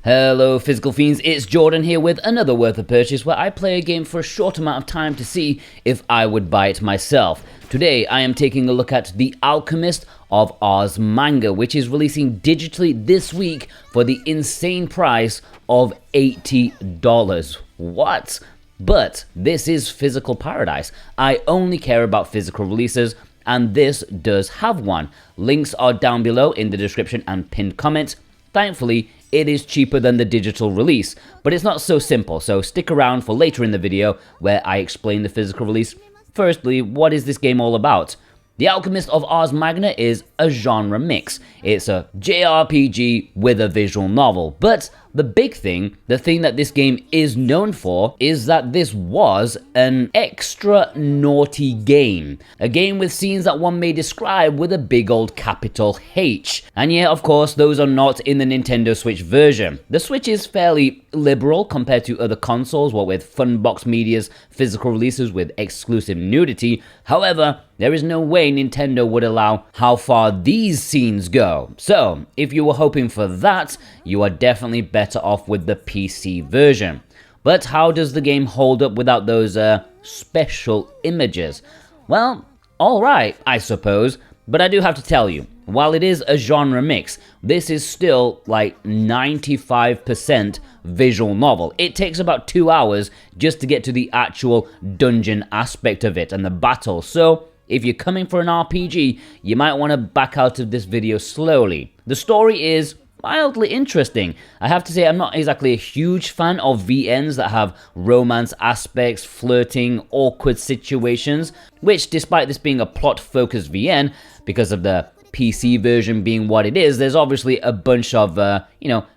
Hello Physical Fiends, it's Jordan here with another Worth a Purchase where I play a game for a short amount of time to see if I would buy it myself. Today I am taking a look at The Alchemist of Ars Magna, which is releasing digitally this week for the insane price of $80. What? But this is physical paradise. I only care about physical releases, and this does have one. Links are down below in the description and pinned comment. Thankfully, it is cheaper than the digital release, but it's not so simple, so stick around for later in the video where I explain the physical release. Firstly, what is this game all about? The Alchemist of Ars Magna is a genre mix. It's a JRPG with a visual novel, but the big thing, the thing that this game is known for, is that this was an extra naughty game. A game with scenes that one may describe with a big old capital H. And yeah, of course, those are not in the Nintendo Switch version. The Switch is fairly liberal compared to other consoles, what with Funbox Media's physical releases with exclusive nudity. However, there is no way Nintendo would allow how far these scenes go. So, if you were hoping for that, you are definitely better off with the PC version. But how does the game hold up without those special images? Well, alright, I suppose, but I do have to tell you, while it is a genre mix, this is still like 95% visual novel. It takes about 2 hours just to get to the actual dungeon aspect of it and the battle, so if you're coming for an RPG, you might want to back out of this video slowly. The story is mildly interesting. I have to say I'm not exactly a huge fan of VNs that have romance aspects, flirting, awkward situations, which despite this being a plot-focused VN, because of the PC version being what it is, there's obviously a bunch of,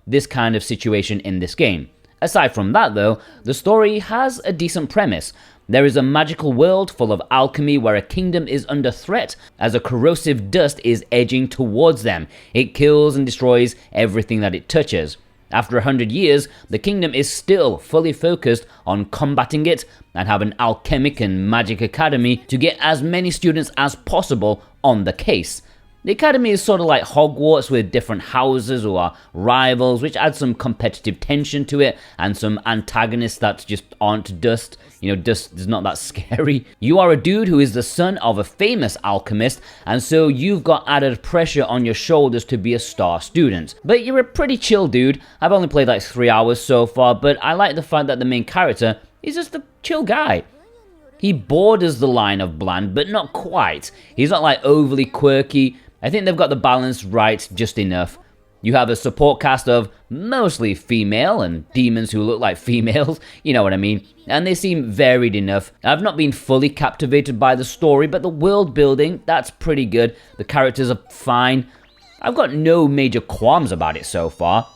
this kind of situation in this game. Aside from that though, the story has a decent premise. There is a magical world full of alchemy where a kingdom is under threat as a corrosive dust is edging towards them. It kills and destroys everything that it touches. After 100 years, the kingdom is still fully focused on combating it and have an alchemic and magic academy to get as many students as possible on the case. The academy is sort of like Hogwarts with different houses who are rivals, which adds some competitive tension to it, and some antagonists that just aren't dust. Dust is not that scary. You are a dude who is the son of a famous alchemist, and so you've got added pressure on your shoulders to be a star student. But you're a pretty chill dude. I've only played like 3 hours so far, but I like the fact that the main character is just a chill guy. He borders the line of bland, but not quite. He's not like overly quirky. I think they've got the balance right just enough. You have a support cast of mostly female and demons who look like females, you know what I mean, and they seem varied enough. I've not been fully captivated by the story, but the world building, that's pretty good. The characters are fine. I've got no major qualms about it so far.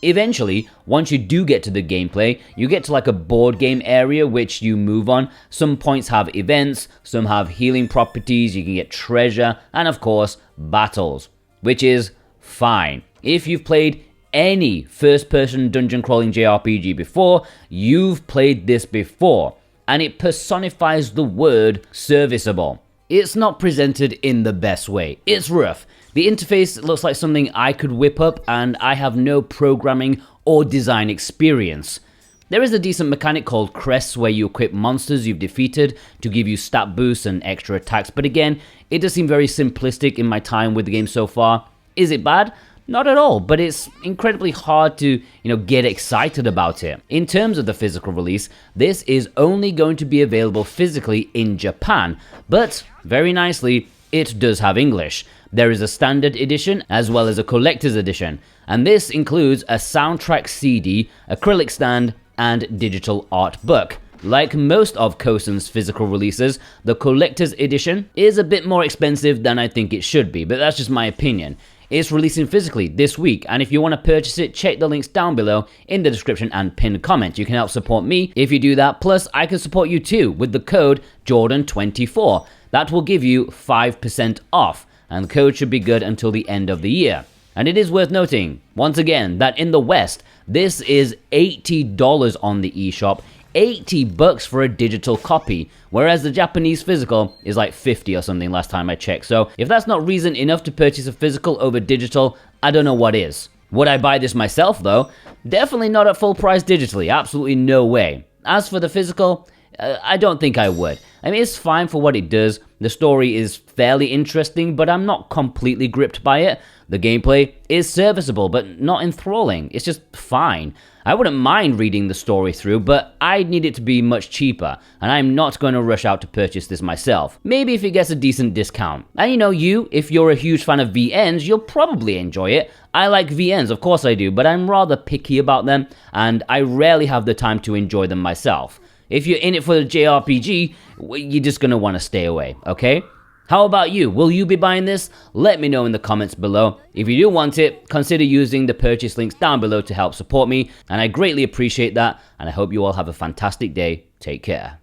Eventually, once you do get to the gameplay, you get to like a board game area which you move on. Some points have events, some have healing properties, you can get treasure, and of course, battles, which is fine. If you've played any first-person dungeon crawling JRPG before, you've played this before, and it personifies the word serviceable. It's not presented in the best way. It's rough. The interface looks like something I could whip up, and I have no programming or design experience. There is a decent mechanic called crests where you equip monsters you've defeated to give you stat boosts and extra attacks, but again, it does seem very simplistic in my time with the game so far. Is it bad? Not at all, but it's incredibly hard to, get excited about it. In terms of the physical release, this is only going to be available physically in Japan, but very nicely, it does have English. There is a standard edition as well as a collector's edition, and this includes a soundtrack CD, acrylic stand, and digital art book. Like most of Kosen's physical releases, the collector's edition is a bit more expensive than I think it should be, but that's just my opinion. It's releasing physically this week, and if you want to purchase it, check the links down below in the description and pinned comment. You can help support me if you do that, plus I can support you too with the code Jordan24. That will give you 5% off, and the code should be good until the end of the year. And it is worth noting, once again, that in the West, this is $80 on the eShop, $80 for a digital copy, whereas the Japanese physical is like 50 or something last time I checked. So if that's not reason enough to purchase a physical over digital, I don't know what is. Would I buy this myself though? Definitely not at full price digitally, absolutely no way. As for the physical, I don't think I would. I mean, it's fine for what it does. The story is fairly interesting, but I'm not completely gripped by it. The gameplay is serviceable, but not enthralling. It's just fine. I wouldn't mind reading the story through, but I'd need it to be much cheaper, and I'm not going to rush out to purchase this myself. Maybe if it gets a decent discount. And you know, if you're a huge fan of VNs, you'll probably enjoy it. I like VNs, of course I do, but I'm rather picky about them, and I rarely have the time to enjoy them myself. If you're in it for the JRPG, you're just going to want to stay away, okay? How about you? Will you be buying this? Let me know in the comments below. If you do want it, consider using the purchase links down below to help support me, and I greatly appreciate that, and I hope you all have a fantastic day. Take care.